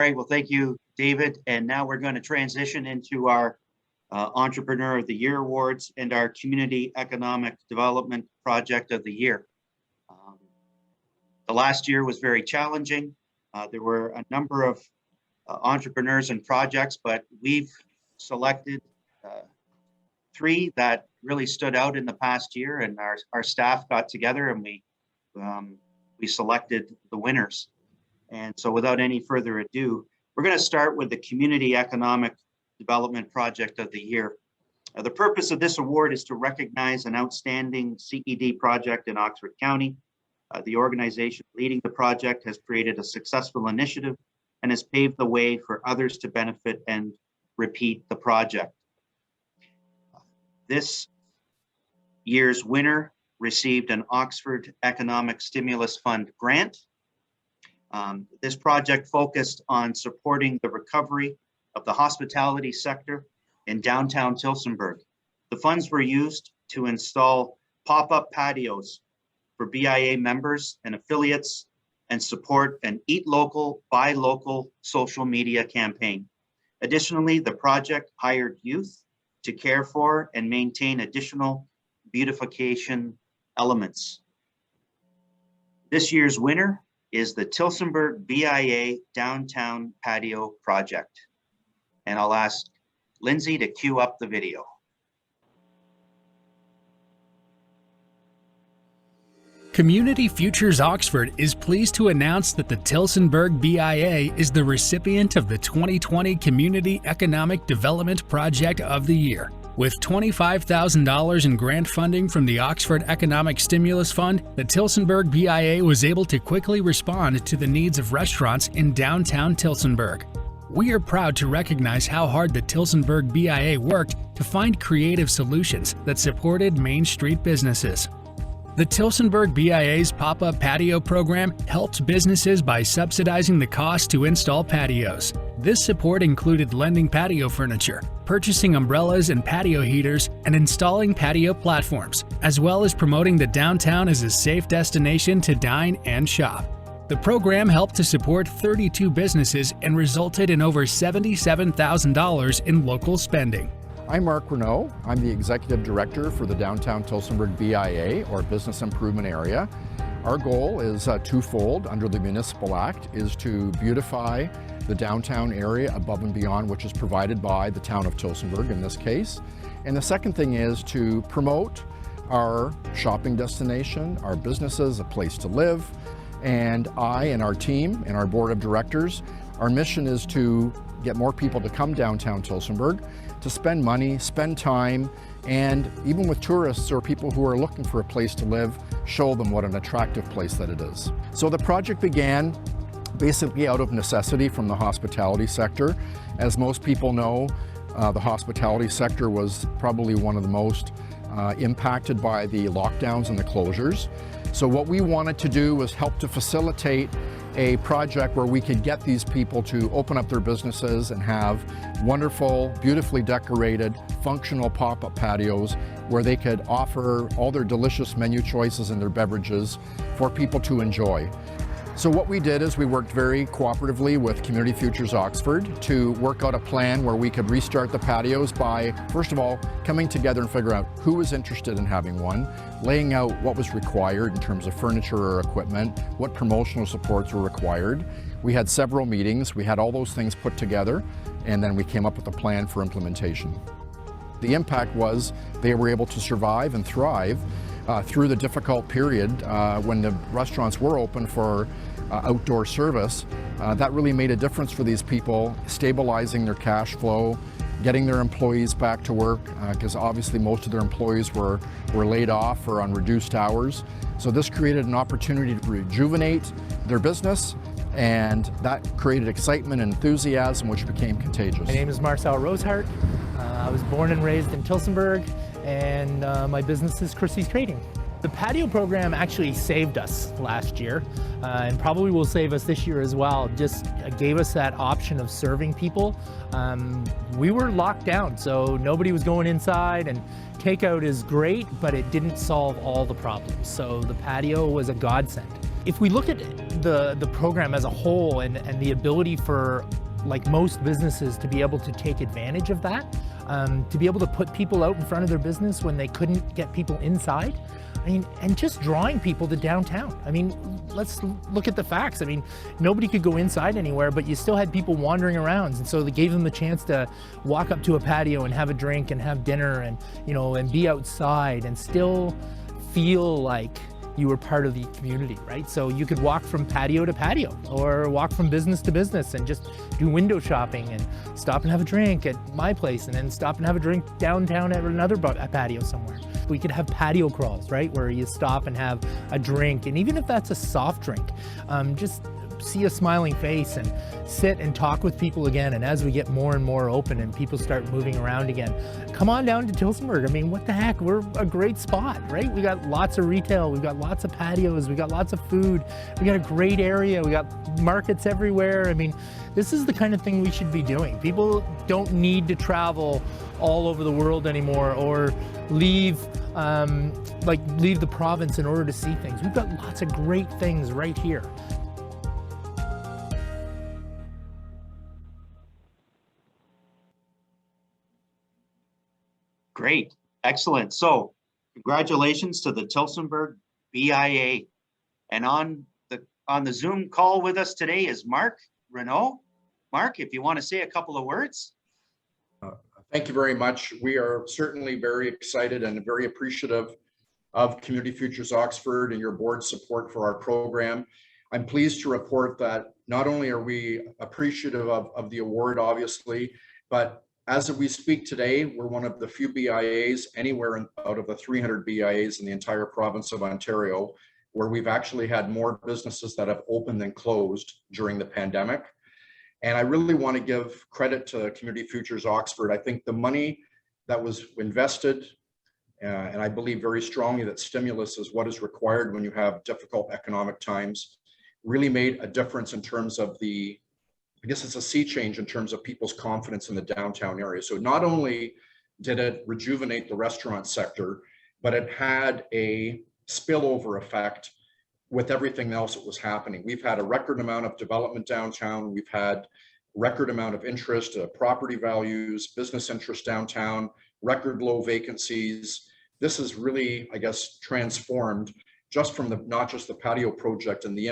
All right, well, thank you, David. And now we're going to transition into our Entrepreneur of the Year Awards and our Community Economic Development Project of the Year. The last year was very challenging. There were a number of entrepreneurs and projects, but we've selected 3 that really stood out in the past year, and our staff got together and we selected the winners. And so without any further ado, we're going to start with the Community Economic Development Project of the Year. The purpose of this award is to recognize an outstanding CED project in Oxford County. The organization leading the project has created a successful initiative and has paved the way for others to benefit and repeat the project. This year's winner received an Oxford Economic Stimulus Fund grant. This project focused on supporting the recovery of the hospitality sector in downtown Tillsonburg. The funds were used to install pop-up patios for BIA members and affiliates and support an Eat Local, Buy Local social media campaign. Additionally, the project hired youth to care for and maintain additional beautification elements. This year's winner is the Tillsonburg BIA Downtown Patio Project. And I'll ask Lindsay to cue up the video. Community Futures Oxford is pleased to announce that the Tillsonburg BIA is the recipient of the 2020 Community Economic Development Project of the Year. With $25,000 in grant funding from the Oxford Economic Stimulus Fund, the Tillsonburg BIA was able to quickly respond to the needs of restaurants in downtown Tillsonburg. We are proud to recognize how hard the Tillsonburg BIA worked to find creative solutions that supported Main Street businesses. The Tillsonburg BIA's pop-up patio program helped businesses by subsidizing the cost to install patios. This support included lending patio furniture, purchasing umbrellas and patio heaters, and installing patio platforms, as well as promoting the downtown as a safe destination to dine and shop. The program helped to support 32 businesses and resulted in over $77,000 in local spending. I'm Mark Renault. I'm the Executive Director for the Downtown Tillsonburg BIA, or Business Improvement Area. Our goal is twofold under the Municipal Act, is to beautify the downtown area above and beyond which is provided by the town of Tillsonburg in this case. And the second thing is to promote our shopping destination, our businesses, a place to live. And I and our team and our board of directors, our mission is to get more people to come downtown Tillsonburg, to spend money, spend time, and even with tourists or people who are looking for a place to live, show them what an attractive place that it is. So the project began basically out of necessity from the hospitality sector. As most people know, the hospitality sector was probably one of the most impacted by the lockdowns and the closures. So what we wanted to do was help to facilitate a project where we could get these people to open up their businesses and have wonderful, beautifully decorated, functional pop-up patios where they could offer all their delicious menu choices and their beverages for people to enjoy. So what we did is we worked very cooperatively with Community Futures Oxford to work out a plan where we could restart the patios by, first of all, coming together and figure out who was interested in having one, laying out what was required in terms of furniture or equipment, what promotional supports were required. We had several meetings, we had all those things put together, and then we came up with a plan for implementation. The impact was they were able to survive and thrive through the difficult period when the restaurants were open for outdoor service. That really made a difference for these people, stabilizing their cash flow, getting their employees back to work, because obviously most of their employees were laid off or on reduced hours. So this created an opportunity to rejuvenate their business, and that created excitement and enthusiasm, which became contagious. My name is Marcel Rosehart. I was born and raised in Tillsonburg, and my business is Christie's Trading. The patio program actually saved us last year, and probably will save us this year as well. Just gave us that option of serving people. We were locked down, so nobody was going inside, and takeout is great, but it didn't solve all the problems. So the patio was a godsend. If we look at the program as a whole and the ability for like most businesses to be able to take advantage of that, to be able to put people out in front of their business when they couldn't get people inside. I mean, and just drawing people to downtown. I mean, let's look at the facts. I mean, nobody could go inside anywhere, but you still had people wandering around. And so they gave them the chance to walk up to a patio and have a drink and have dinner and, you know, and be outside and still feel like you were part of the community, right? So you could walk from patio to patio or walk from business to business and just do window shopping and stop and have a drink at my place and then stop and have a drink downtown at another patio somewhere. We could have patio crawls, right? Where you stop and have a drink. And even if that's a soft drink, just see a smiling face and sit and talk with people again. And as we get more and more open and people start moving around again, come on down to Tillsonburg. I mean, what the heck? We're a great spot, right? We got lots of retail. We've got lots of patios. We got lots of food. We got a great area. We got markets everywhere. I mean, this is the kind of thing we should be doing. People don't need to travel all over the world anymore or leave the province in order to see things. We've got lots of great things right here. Great, excellent. So congratulations to the Tillsonburg BIA. And on the Zoom call with us today is Mark Renault. Mark, if you want to say a couple of words. Thank you very much. We are certainly very excited and very appreciative of Community Futures Oxford and your board's support for our program. I'm pleased to report that not only are we appreciative of the award, obviously, but as we speak today, we're one of the few BIAs anywhere out of the 300 BIAs in the entire province of Ontario, where we've actually had more businesses that have opened than closed during the pandemic. And I really want to give credit to Community Futures Oxford. I think the money that was invested, and I believe very strongly that stimulus is what is required when you have difficult economic times, really made a difference in terms of I guess it's a sea change in terms of people's confidence in the downtown area. So not only did it rejuvenate the restaurant sector, but it had a spillover effect with everything else that was happening. We've had a record amount of development downtown. We've had record amount of interest, property values, business interest downtown, record low vacancies. This has really, I guess, transformed just from not just the patio project and the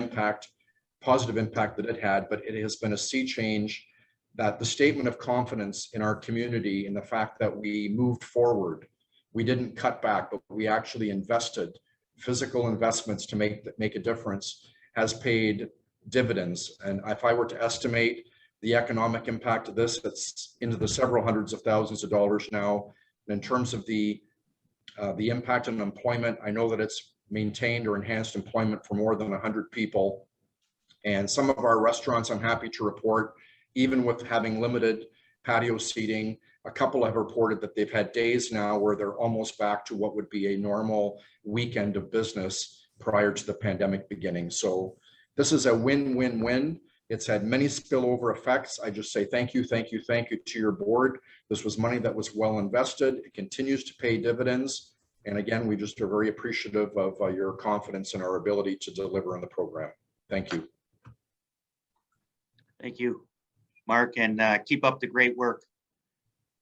positive impact that it had, but it has been a sea change, that the statement of confidence in our community and the fact that we moved forward, we didn't cut back, but we actually invested physical investments to make a difference, has paid dividends. And if I were to estimate the economic impact of this, it's into the several hundreds of thousands of dollars now. And in terms of the impact on employment, I know that it's maintained or enhanced employment for more than 100 people. And some of our restaurants, I'm happy to report, even with having limited patio seating, a couple have reported that they've had days now where they're almost back to what would be a normal weekend of business prior to the pandemic beginning. So this is a win-win-win. It's had many spillover effects. I just say thank you to your board. This was money that was well invested. It continues to pay dividends. And again, we just are very appreciative of your confidence in our ability to deliver on the program. Thank you. Thank you, Mark, and keep up the great work.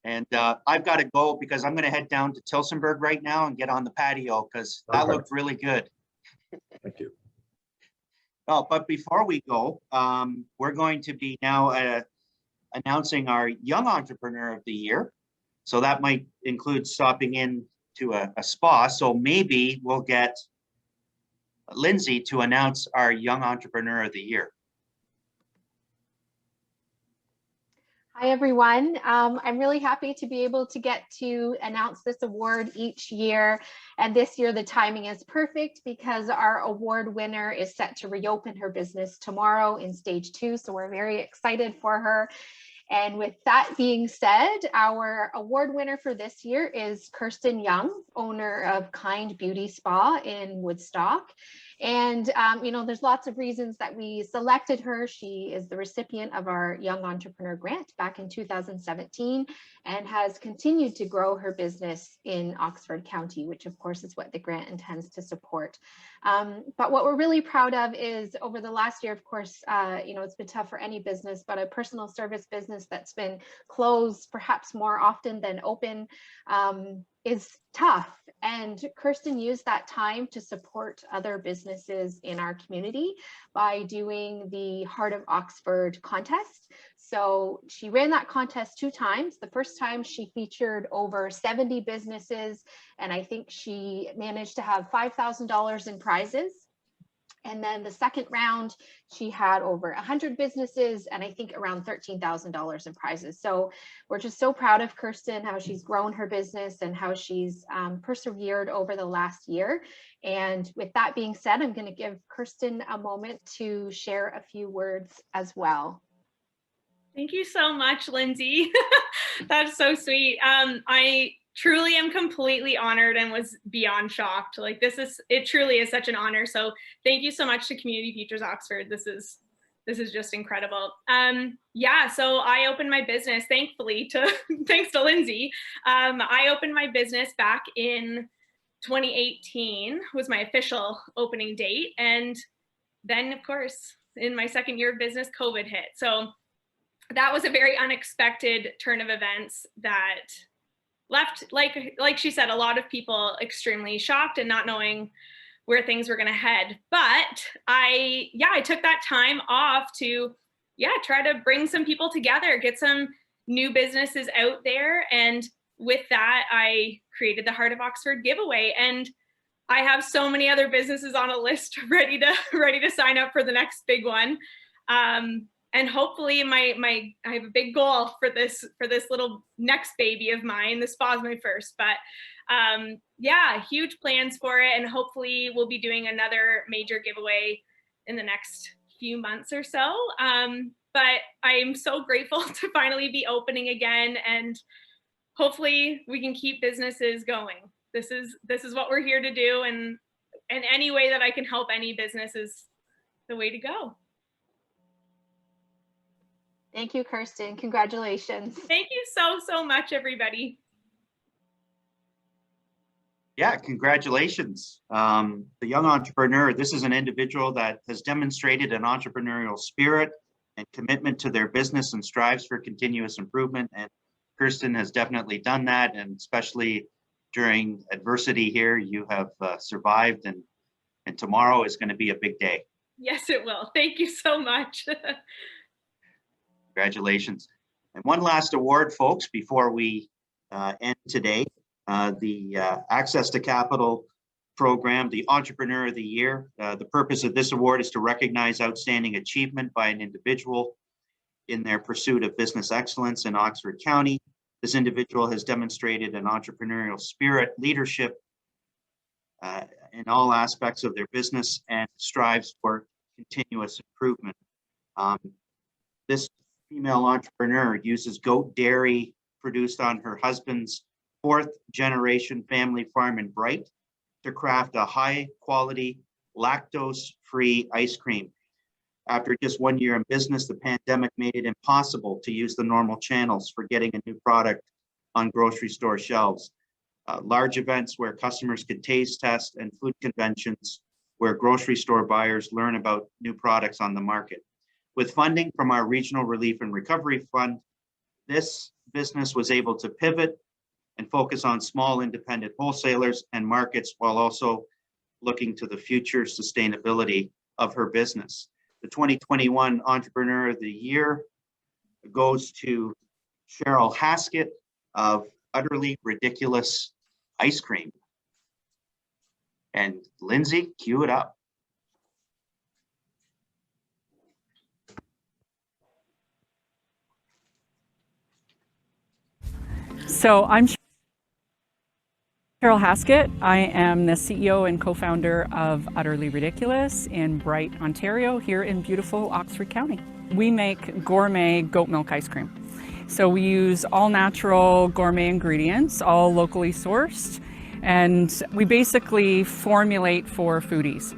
And I've got to go because I'm going to head down to Tillsonburg right now and get on the patio because that looked really good. Thank you. Oh, but before we go, we're going to be now announcing our Young Entrepreneur of the Year. So that might include stopping in to a spa. So maybe we'll get Lindsay to announce our Young Entrepreneur of the Year. Hi, everyone. I'm really happy to be able to get to announce this award each year. And this year, the timing is perfect because our award winner is set to reopen her business tomorrow in stage 2. So we're very excited for her. And with that being said, our award winner for this year is Kirsten Young, owner of Kynd Beauty Spa in Woodstock. And, you know, there's lots of reasons that we selected her. She is the recipient of our Young Entrepreneur Grant back in 2017 and has continued to grow her business in Oxford County, which of course is what the grant intends to support. But what we're really proud of is over the last year, of course, you know, it's been tough for any business, but a personal service business that's been closed perhaps more often than open is tough. And Kirsten used that time to support other businesses in our community by doing the Heart of Oxford contest. So she ran that contest 2 times. The first time she featured over 70 businesses, and I think she managed to have $5,000 in prizes. And then the second round, she had over 100 businesses and I think around $13,000 in prizes. So we're just so proud of Kirsten, how she's grown her business and how she's persevered over the last year. And with that being said, I'm going to give Kirsten a moment to share a few words as well. Thank you so much, Lindsay. That's so sweet. I truly am completely honored and was beyond shocked. Like it truly is such an honor. So thank you so much to Community Futures Oxford. This is just incredible. Yeah, so I opened my business, thankfully, thanks to Lindsay. I opened my business back in 2018 was my official opening date. And then of course, in my second year of business, COVID hit. So that was a very unexpected turn of events that left, like she said, a lot of people extremely shocked and not knowing where things were going to head. But I took that time off to, try to bring some people together, get some new businesses out there. And with that, I created the Heart of Oxford giveaway. And I have so many other businesses on a list ready to sign up for the next big one. And hopefully I have a big goal for this little next baby of mine. The spa's my first, but huge plans for it. And hopefully we'll be doing another major giveaway in the next few months or so. But I'm so grateful to finally be opening again, and hopefully we can keep businesses going. This is what we're here to do. And any way that I can help any business is the way to go. Thank you, Kirsten. Congratulations. Thank you so much, everybody. Yeah, congratulations. The young entrepreneur, this is an individual that has demonstrated an entrepreneurial spirit and commitment to their business and strives for continuous improvement. And Kirsten has definitely done that. And especially during adversity here, you have survived, and tomorrow is going to be a big day. Yes, it will. Thank you so much. Congratulations. And one last award, folks, before we end today. The Access to Capital program, the Entrepreneur of the Year. The purpose of this award is to recognize outstanding achievement by an individual in their pursuit of business excellence in Oxford County. This individual has demonstrated an entrepreneurial spirit, leadership in all aspects of their business, and strives for continuous improvement. This female entrepreneur uses goat dairy produced on her husband's 4th generation family farm in Bright to craft a high quality lactose-free ice cream. After just 1 year in business, the pandemic made it impossible to use the normal channels for getting a new product on grocery store shelves. Large events where customers could taste test, and food conventions where grocery store buyers learn about new products on the market. With funding from our Regional Relief and Recovery Fund, this business was able to pivot and focus on small independent wholesalers and markets, while also looking to the future sustainability of her business. The 2021 Entrepreneur of the Year goes to Cheryl Haskett of Udderly Ridiculous Ice Cream. And Lindsay, cue it up. So I'm Cheryl Haskett. I am the CEO and co-founder of Utterly Ridiculous in Bright, Ontario, here in beautiful Oxford County. We make gourmet goat milk ice cream. So we use all natural gourmet ingredients, all locally sourced, and we basically formulate for foodies.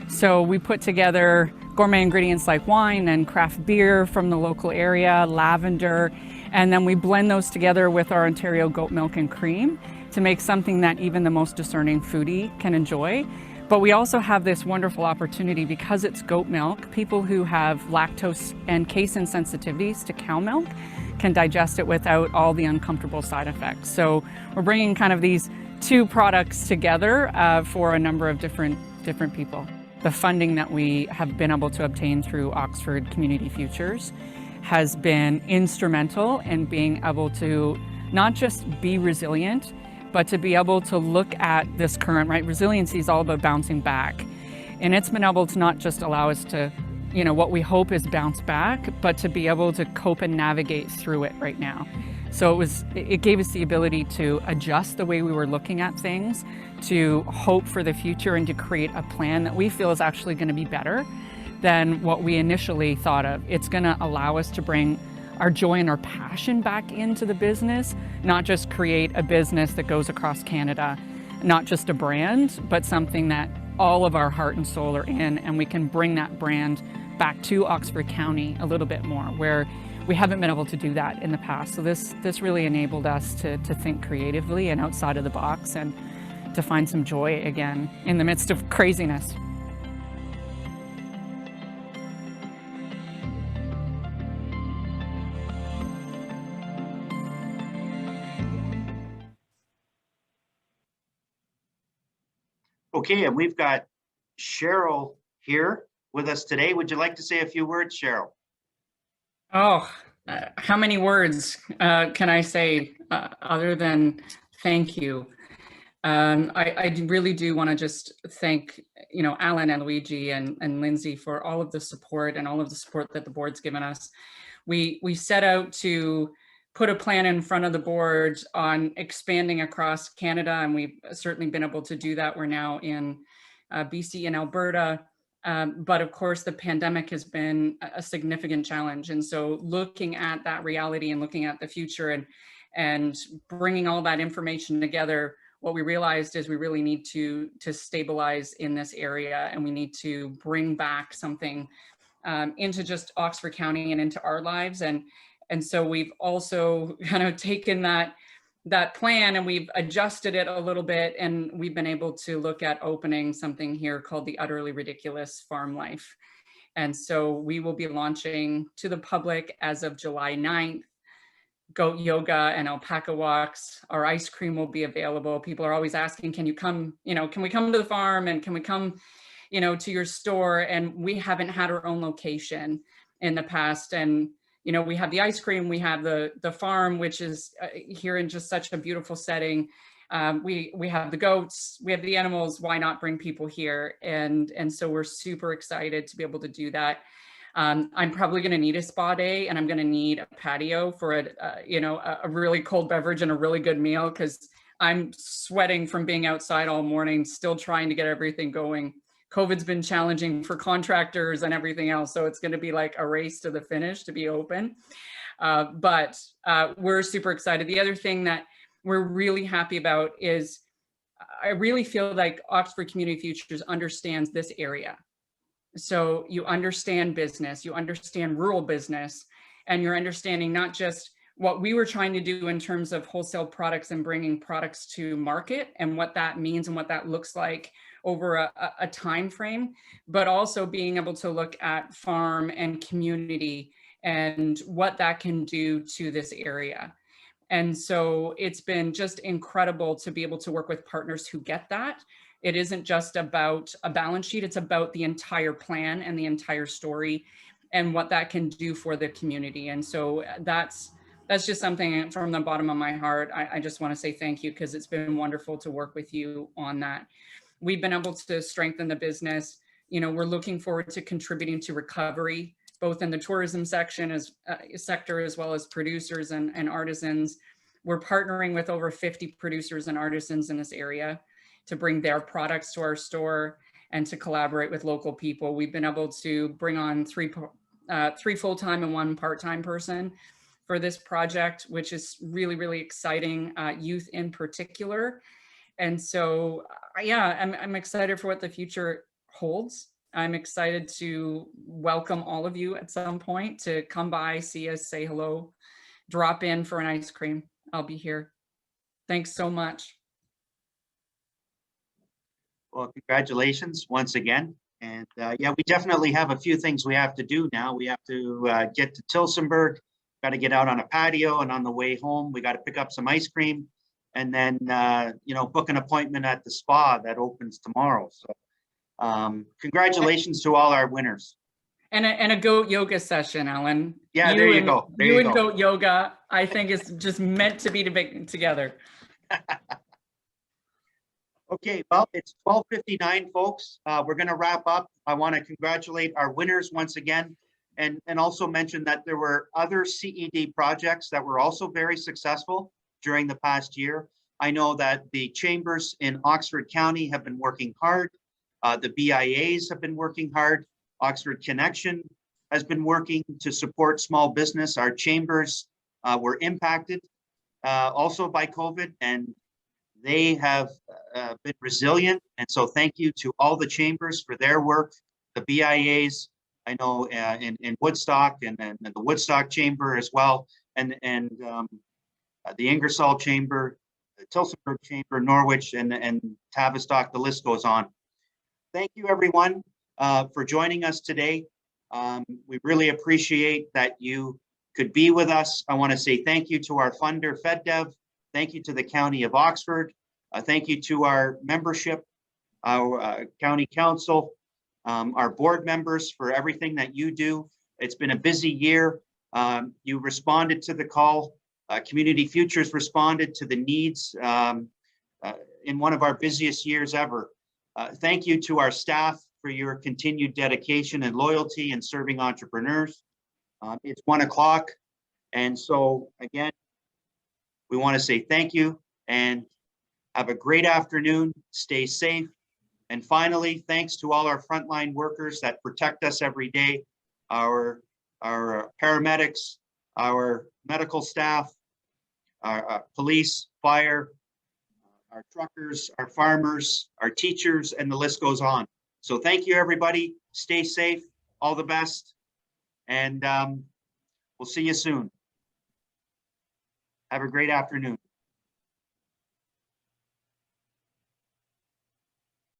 So we put together gourmet ingredients like wine and craft beer from the local area, lavender, and then we blend those together with our Ontario goat milk and cream to make something that even the most discerning foodie can enjoy. But we also have this wonderful opportunity because it's goat milk. People who have lactose and casein sensitivities to cow milk can digest it without all the uncomfortable side effects. So we're bringing kind of these two products together for a number of different people. The funding that we have been able to obtain through Oxford Community Futures has been instrumental in being able to not just be resilient, but to be able to look at this current, right? Resiliency is all about bouncing back. And it's been able to not just allow us to, what we hope is bounce back, but to be able to cope and navigate through it right now. So it gave us the ability to adjust the way we were looking at things, to hope for the future and to create a plan that we feel is actually going to be better than what we initially thought of. It's going to allow us to bring our joy and our passion back into the business, not just create a business that goes across Canada, not just a brand, but something that all of our heart and soul are in, and we can bring that brand back to Oxford County a little bit more, where we haven't been able to do that in the past. So this really enabled us to think creatively and outside of the box and to find some joy again in the midst of craziness. Okay, and we've got Cheryl here with us today. Would you like to say a few words, Cheryl? Oh, how many words can I say other than thank you? I really do want to just thank, Alan and Luigi and Lindsay for all of the support and all of the support that the board's given us. We set out to put a plan in front of the board on expanding across Canada, and we've certainly been able to do that. We're now in BC and Alberta. But of course, the pandemic has been a significant challenge. And so looking at that reality and looking at the future and bringing all that information together, what we realized is we really need to stabilize in this area, and we need to bring back something into just Oxford County and into our lives. And so we've also kind of taken that plan and we've adjusted it a little bit, and we've been able to look at opening something here called the Udderly Ridiculous Farm Life. And so we will be launching to the public as of July 9th, goat yoga and alpaca walks. Our ice cream will be available. People are always asking, can you come, can we come to the farm and can we come, to your store? And we haven't had our own location in the past. And we have the ice cream, we have the farm, which is here in just such a beautiful setting. We have the goats, we have the animals. Why not bring people here? And so we're super excited to be able to do that. I'm probably going to need a spa day, and I'm going to need a patio for a really cold beverage and a really good meal, because I'm sweating from being outside all morning, still trying to get everything going. COVID's been challenging for contractors and everything else. So it's going to be like a race to the finish to be open. But we're super excited. The other thing that we're really happy about is I really feel like Oxford Community Futures understands this area. So you understand business, you understand rural business, and you're understanding not just what we were trying to do in terms of wholesale products and bringing products to market and what that means and what that looks like over a time frame, but also being able to look at farm and community and what that can do to this area. And so it's been just incredible to be able to work with partners who get that. It isn't just about a balance sheet, it's about the entire plan and the entire story and what that can do for the community. And so that's just something from the bottom of my heart. I just want to say thank you, because it's been wonderful to work with you on that. We've been able to strengthen the business. We're looking forward to contributing to recovery, both in the tourism sector as well as producers and artisans. We're partnering with over 50 producers and artisans in this area to bring their products to our store and to collaborate with local people. We've been able to bring on three full-time and one part-time person for this project, which is really, really exciting, youth in particular. And so, yeah, I'm excited for what the future holds. I'm excited to welcome all of you at some point to come by, see us, say hello, drop in for an ice cream. I'll be here. Thanks so much. Well, congratulations once again. And yeah, we definitely have a few things we have to do now. We have to get to Tillsonburg, got to get out on a patio, and on the way home, we got to pick up some ice cream, and then, you know, book an appointment at the spa that opens tomorrow. So congratulations to all our winners. And a goat yoga session, Ellen. Yeah, there you go. There you and go. goat yoga, I think it's just meant to be together. Okay, well, it's 12:59, folks. We're going to wrap up. I want to congratulate our winners once again, and also mention that there were other CED projects that were also very successful during the past year. I know that the chambers in Oxford County have been working hard. The BIAs have been working hard. Oxford Connection has been working to support small business. Our chambers were impacted also by COVID, and they have been resilient. And so thank you to all the chambers for their work, the BIAs, I know in Woodstock and the Woodstock Chamber as well, and the Ingersoll Chamber, the Tillsonburg Chamber, Norwich, and Tavistock, the list goes on. Thank you, everyone, for joining us today. We really appreciate that you could be with us. I want to say thank you to our funder, FedDev. Thank you to the County of Oxford. Thank you to our membership, our County Council, our board members for everything that you do. It's been a busy year. You responded to the call. Community Futures responded to the needs in one of our busiest years ever. Thank you to our staff for your continued dedication and loyalty in serving entrepreneurs. It's 1 o'clock. And so again, we want to say thank you and have a great afternoon. Stay safe. And finally, thanks to all our frontline workers that protect us every day, our paramedics, our medical staff, our police, fire, our truckers, our farmers, our teachers, and the list goes on. So thank you, everybody. Stay safe. All the best. And we'll see you soon. Have a great afternoon.